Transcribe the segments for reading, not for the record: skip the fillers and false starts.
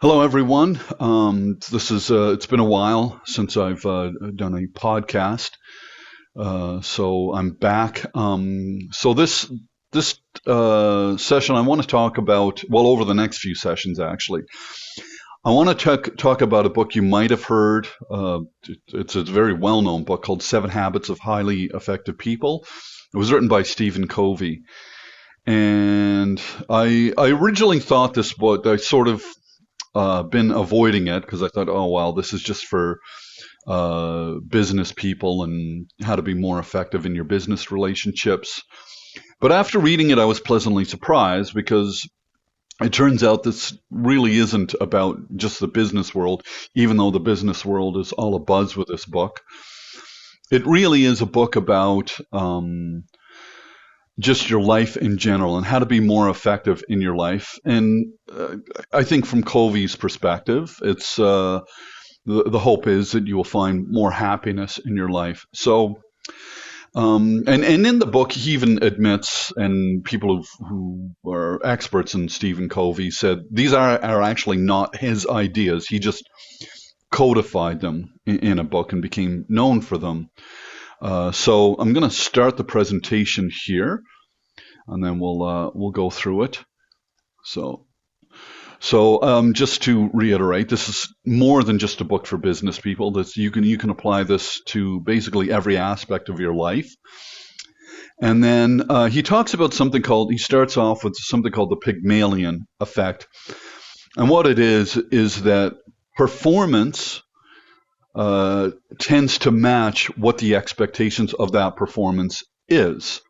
Hello, everyone. It's been a while since I've done a podcast, so I'm back. So this session, I want to talk about, well, over the next few sessions, actually, I want to talk about a book you might have heard. It's a very well-known book called Seven Habits of Highly Effective People. It was written by Stephen Covey, and I originally thought this book, I sort of been avoiding it because I thought, oh, well, this is just for business people and how to be more effective in your business relationships. But after reading it, I was pleasantly surprised because it turns out this really isn't about just the business world, even though the business world is all abuzz with this book. It really is a book about just your life in general and how to be more effective in your life. And I think from Covey's perspective, it's the hope is that you will find more happiness in your life. So, and in the book, he even admits, and people who are experts in Stephen Covey said these are actually not his ideas. He just codified them in a book and became known for them. So I'm going to start the presentation here, and then we'll go through it. So just to reiterate, this is more than just a book for business people. This you can apply this to basically every aspect of your life. And then he talks about he starts off with something called the Pygmalion effect. And what it is that performance tends to match what the expectations of that performance is.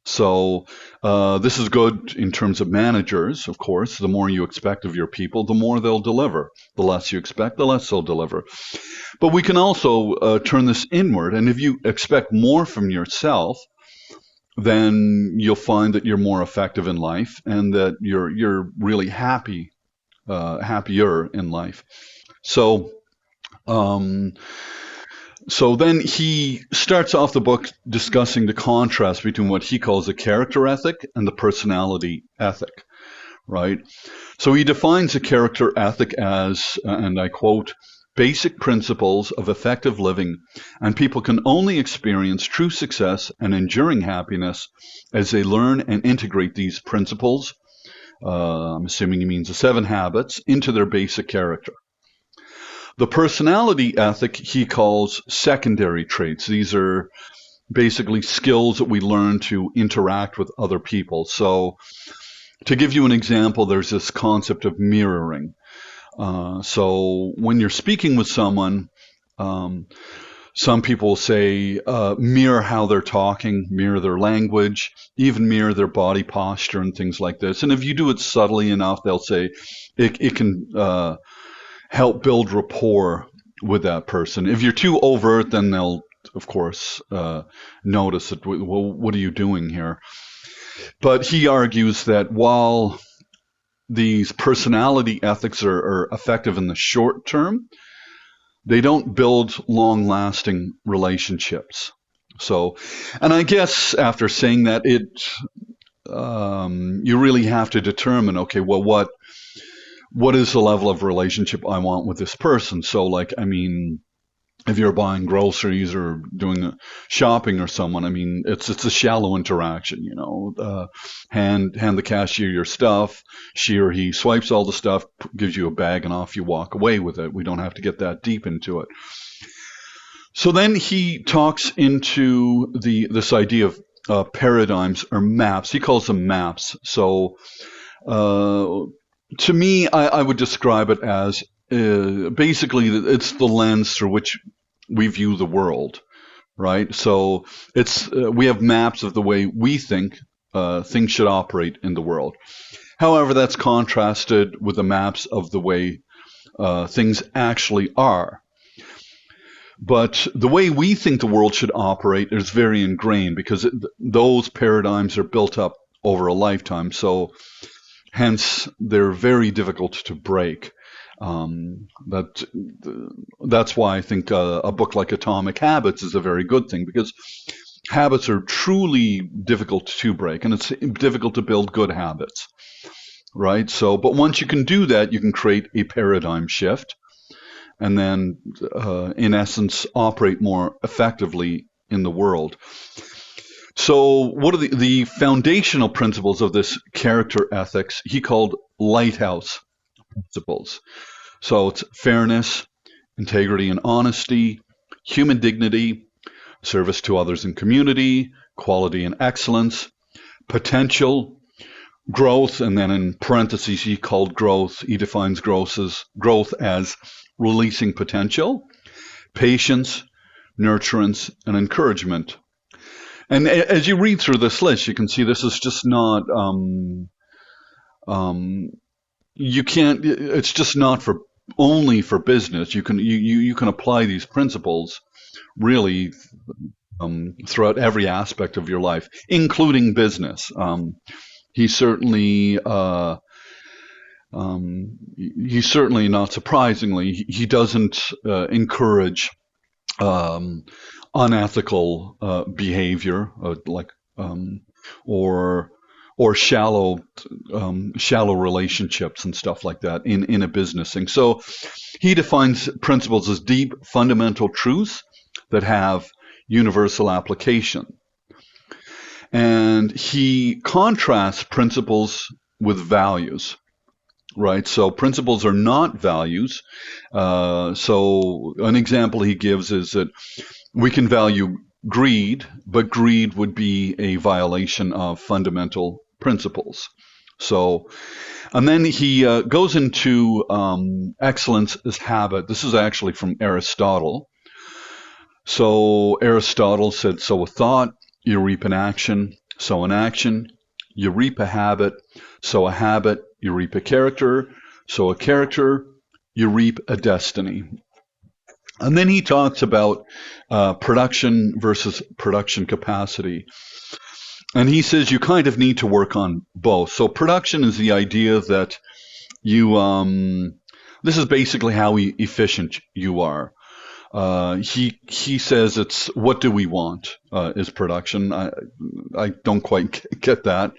So this is good in terms of managers, of course. The more you expect of your people, the more they'll deliver. The less you expect, the less they'll deliver. But we can also turn this inward. And if you expect more from yourself, then you'll find that you're more effective in life and that you're really happier in life. So um, so then he starts off the book discussing the contrast between what he calls the character ethic and the personality ethic, right? So he defines the character ethic as, and I quote, basic principles of effective living, and people can only experience true success and enduring happiness as they learn and integrate these principles. I'm assuming he means the seven habits into their basic character. The personality ethic he calls secondary traits. These are basically skills that we learn to interact with other people. So, to give you an example, there's this concept of mirroring. So, when you're speaking with someone, some people say mirror how they're talking, mirror their language, even mirror their body posture and things like this. And if you do it subtly enough, they'll say it can help build rapport with that person. If you're too overt, then they'll, of course, notice it. Well, what are you doing here? But he argues that while these personality ethics are effective in the short term, they don't build long-lasting relationships. So, and I guess after saying that, you really have to determine, okay, well, what is the level of relationship I want with this person? So, like, I mean, if you're buying groceries or doing shopping or someone, I mean, it's a shallow interaction, you know. Hand the cashier your stuff. She or he swipes all the stuff, gives you a bag, and off you walk away with it. We don't have to get that deep into it. So then he talks into this idea of paradigms or maps. He calls them maps. So to me, I would describe it as basically it's the lens through which we view the world, right? So it's we have maps of the way we think things should operate in the world. However, that's contrasted with the maps of the way things actually are. But the way we think the world should operate is very ingrained because those paradigms are built up over a lifetime. So hence, they're very difficult to break. That's why I think a book like Atomic Habits is a very good thing, because habits are truly difficult to break, and it's difficult to build good habits. right? So, but once you can do that, you can create a paradigm shift and then, in essence, operate more effectively in the world. So, what are the foundational principles of this character ethics? He called lighthouse principles. So, it's fairness, integrity and honesty, human dignity, service to others and community, quality and excellence, potential, growth, and then in parentheses, he called growth, he defines growth as releasing potential, patience, nurturance, and encouragement. And as you read through this list, you can see this is just not, um, you can't, it's just not for only for business. You can apply these principles really throughout every aspect of your life, including business. He certainly, he certainly, not surprisingly, he doesn't encourage um, unethical behavior, like or shallow relationships and stuff like that in a business thing. So he defines principles as deep, fundamental truths that have universal application. And he contrasts principles with values, right? So principles are not values. So an example he gives is that we can value greed, but greed would be a violation of fundamental principles. So, and then he goes into excellence as habit. This is actually from Aristotle. So Aristotle said, sow a thought, you reap an action. Sow an action, you reap a habit. Sow a habit, you reap a character. Sow a character, you reap a destiny. And then he talks about production versus production capacity. And he says you kind of need to work on both. So production is the idea that you, this is basically how efficient you are. He says it's what do we want is production. I don't quite get that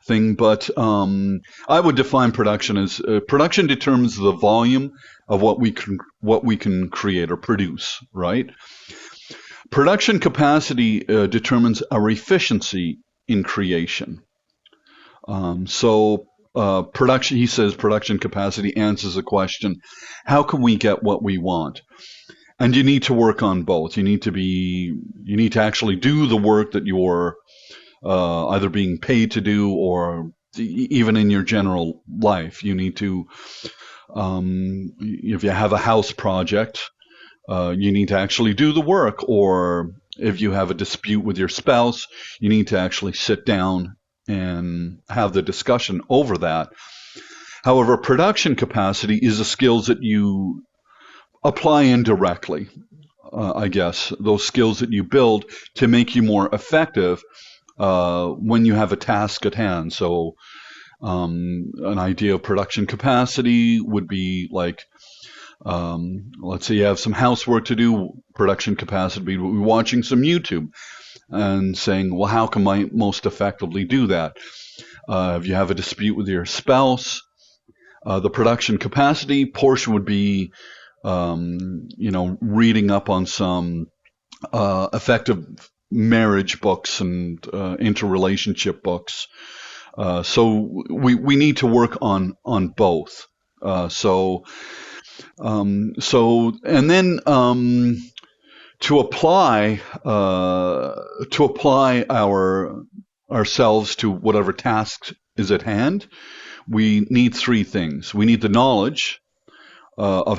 thing, but I would define production as production determines the volume of what we can create or produce, right? Production capacity determines our efficiency in creation. So production, he says, production capacity answers the question: how can we get what we want? And you need to work on both. You need to actually do the work that you're either being paid to do, or even in your general life. You need to, if you have a house project, you need to actually do the work. Or if you have a dispute with your spouse, you need to actually sit down and have the discussion over that. However, production capacity is the skills that you apply indirectly, I guess, those skills that you build to make you more effective when you have a task at hand. So an idea of production capacity would be like, let's say you have some housework to do. Production capacity would be watching some YouTube and saying, well, how can I most effectively do that? If you have a dispute with your spouse, the production capacity portion would be reading up on some effective marriage books and interrelationship books. So we need to work on both. So and then to apply ourselves to whatever task is at hand, we need three things. We need the knowledge of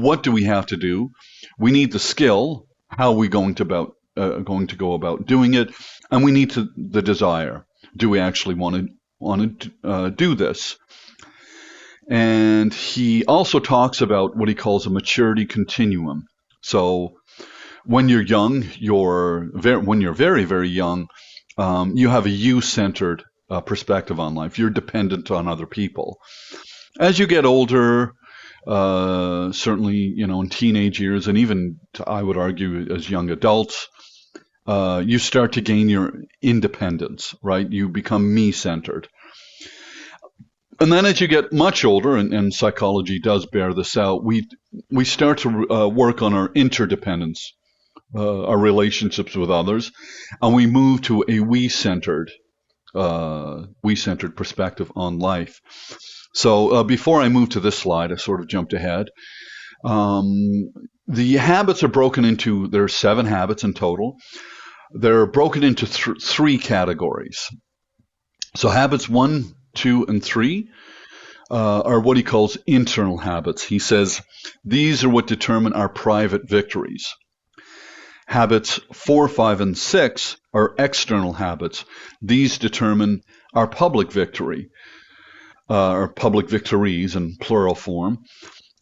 what do we have to do. We need the skill. How are we going to go about doing it? And we need the desire. Do we actually want to do this? And he also talks about what he calls a maturity continuum. So when you're young, when you're very, very young, you have a you-centered perspective on life. You're dependent on other people. As you get older, certainly, in teenage years, and even I would argue as young adults, you start to gain your independence, right? You become me-centered. And then as you get much older, and psychology does bear this out, we start to work on our interdependence, our relationships with others, and we move to a we-centered perspective on life. So before I move to this slide, I sort of jumped ahead. The habits are broken into, there are 7 habits in total. They're broken into 3 categories. So habits 1, 2, and 3 are what he calls internal habits. He says these are what determine our private victories. Habits 4, 5, and 6 are external habits. These determine our public victory, or public victories in plural form.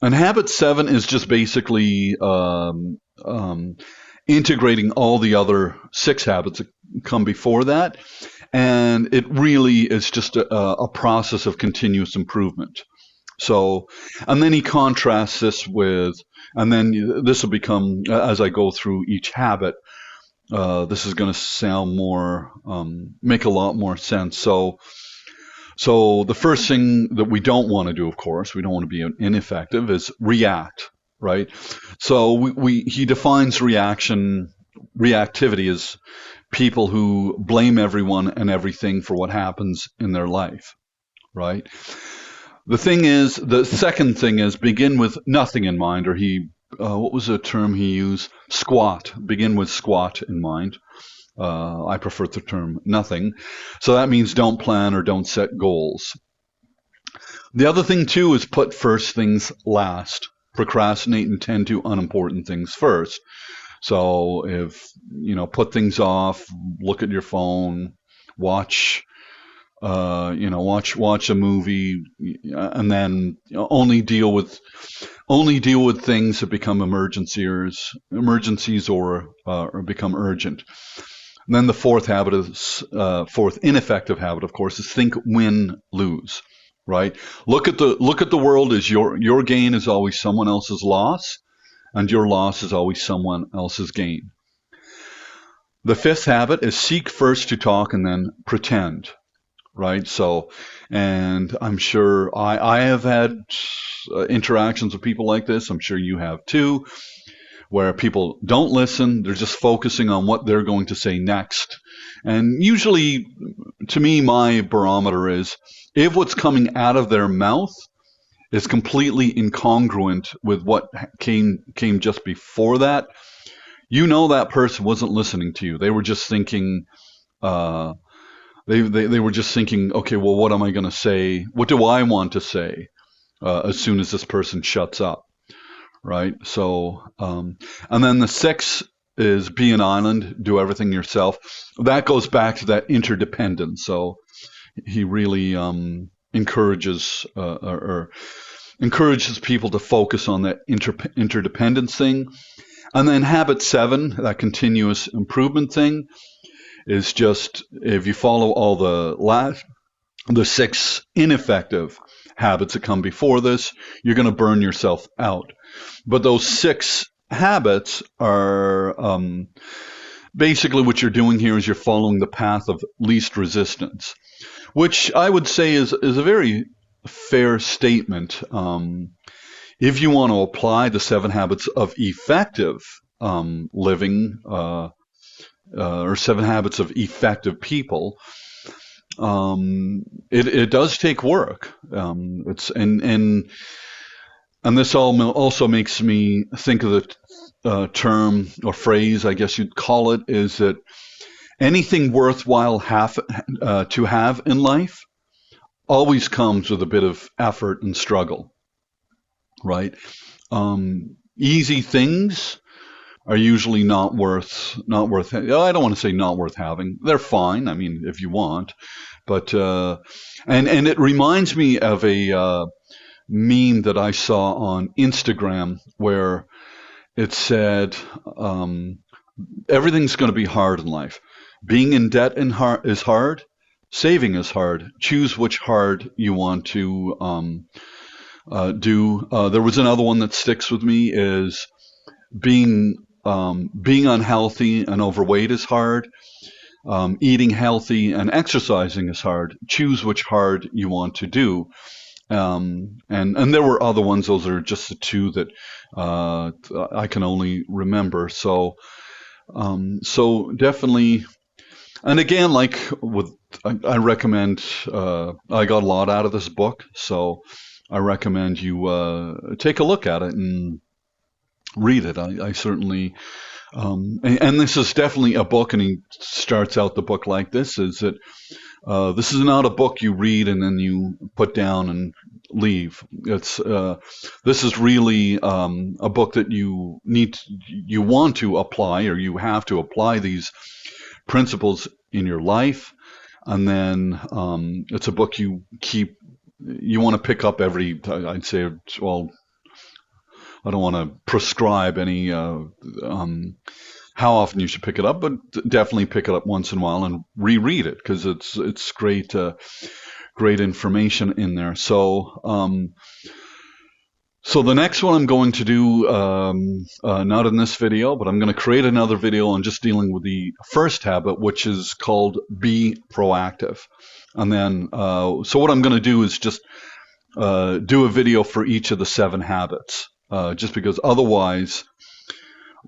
And habit 7 is just basically integrating all the other 6 habits that come before that. And it really is just a process of continuous improvement. So, and then he contrasts this with, and then this will become, as I go through each habit, this is going to sound more, make a lot more sense. So the first thing that we don't want to do, of course, we don't want to be ineffective, is react, right? So he defines reactivity as people who blame everyone and everything for what happens in their life, right? The second thing is begin with nothing in mind, or what was the term he used? Squat. Begin with squat in mind. I prefer the term nothing. So that means don't plan or don't set goals. The other thing too is put first things last. Procrastinate and tend to unimportant things first. So if, put things off, look at your phone, watch a movie, and then only deal with things that become emergencies or become urgent. And then the fourth ineffective habit, of course, is think, win, lose. Right? Look at the world as your gain is always someone else's loss, and your loss is always someone else's gain. The fifth habit is seek first to talk and then pretend. Right? So, and I'm sure I have had interactions with people like this. I'm sure you have too, where people don't listen. They're just focusing on what they're going to say next. And usually, to me, my barometer is if what's coming out of their mouth is completely incongruent with what came just before that, that person wasn't listening to you. They were just thinking, They were just thinking, okay, well, what am I going to say? What do I want to say as soon as this person shuts up, right? So, and then the sixth is be an island, do everything yourself. That goes back to that interdependence. So he really encourages people to focus on that interdependence thing. And then habit 7, that continuous improvement thing, is just if you follow all the 6 ineffective habits that come before this, you're going to burn yourself out. But those 6 habits are basically what you're doing here is you're following the path of least resistance, which I would say is a very fair statement. If you want to apply the 7 habits of effective living, or 7 habits of effective people, it does take work. And this also makes me think of the term or phrase, I guess you'd call it, is that anything worthwhile to have in life always comes with a bit of effort and struggle, right? Easy things are usually not worth. I don't want to say not worth having. They're fine. I mean, if you want, but and it reminds me of a meme that I saw on Instagram where it said, everything's going to be hard in life. Being in debt is hard. Saving is hard. Choose which hard you want to do. There was another one that sticks with me is being unhealthy and overweight is hard. Eating healthy and exercising is hard. Choose which hard you want to do. And there were other ones. Those are just the two that I can only remember. So definitely. And again, like with, I recommend. I got a lot out of this book, so I recommend you take a look at it and read it. I certainly. And this is definitely a book, and he starts out the book like this: is that this is not a book you read and then you put down and leave. This is really a book that you want to apply, or you have to apply these principles in your life, and then it's a book you want to pick up every. I'd say, well, I don't want to prescribe any how often you should pick it up, but definitely pick it up once in a while and reread it, because it's great information in there. So the next one I'm going to do, not in this video, but I'm going to create another video on just dealing with the first habit, which is called Be Proactive. And then, so what I'm going to do is just do a video for each of the 7 habits, just because otherwise,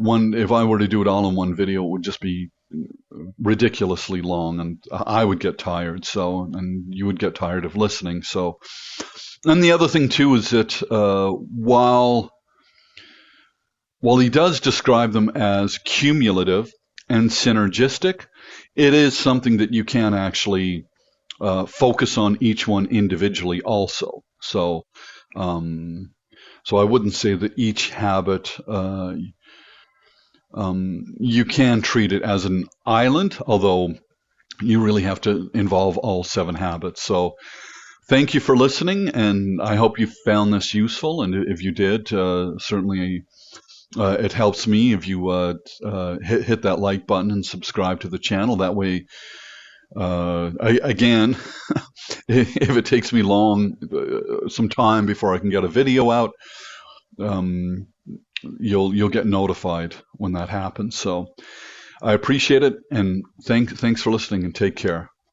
if I were to do it all in one video, it would just be ridiculously long, and I would get tired. And you would get tired of listening. So, and the other thing too is that while he does describe them as cumulative and synergistic, it is something that you can actually focus on each one individually also. So I wouldn't say that each habit you can treat it as an island, although you really have to involve all 7 habits. So thank you for listening, and I hope you found this useful. And if you did, certainly it helps me if you hit that like button and subscribe to the channel. That way, again, if it takes me some time before I can get a video out, you'll get notified when that happens. So I appreciate it, and thanks for listening, and take care.